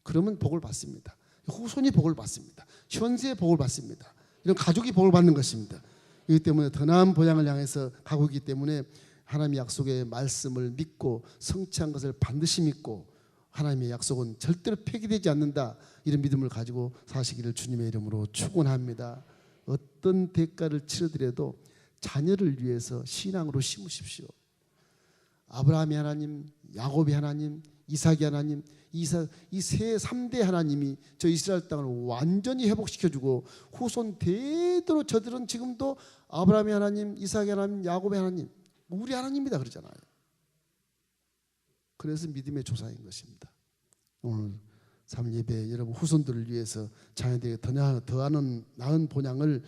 그러면 복을 받습니다. 후손이 복을 받습니다. 현세의 복을 받습니다. 이런 가족이 복을 받는 것입니다. 그렇기 때문에 더 나은 보양을 향해서 가고 있기 때문에 하나님의 약속의 말씀을 믿고 성취한 것을 반드시 믿고 하나님의 약속은 절대로 폐기되지 않는다. 이런 믿음을 가지고 사시기를 주님의 이름으로 축원합니다. 어떤 대가를 치르더라도 자녀를 위해서 신앙으로 심으십시오. 아브라함의 하나님, 야곱의 하나님, 이삭의 하나님, 이 세 3대 하나님이 저 이스라엘 땅을 완전히 회복시켜주고 후손 대대로 저들은 지금도 아브라함의 하나님, 이삭의 하나님, 야곱의 하나님, 우리 하나님이다 그러잖아요. 그래서 믿음의 조상인 것입니다. 오늘 3일 예배 여러분 후손들을 위해서 자녀들에게 더하는 나은 본향을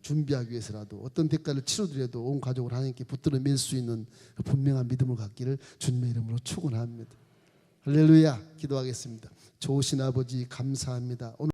준비하기 위해서라도 어떤 대가를 치르더라도 온 가족을 하나님께 붙들어 맬 수 있는 분명한 믿음을 갖기를 주님의 이름으로 축원합니다. 할렐루야. 기도하겠습니다. 좋으신 아버지 감사합니다. 오늘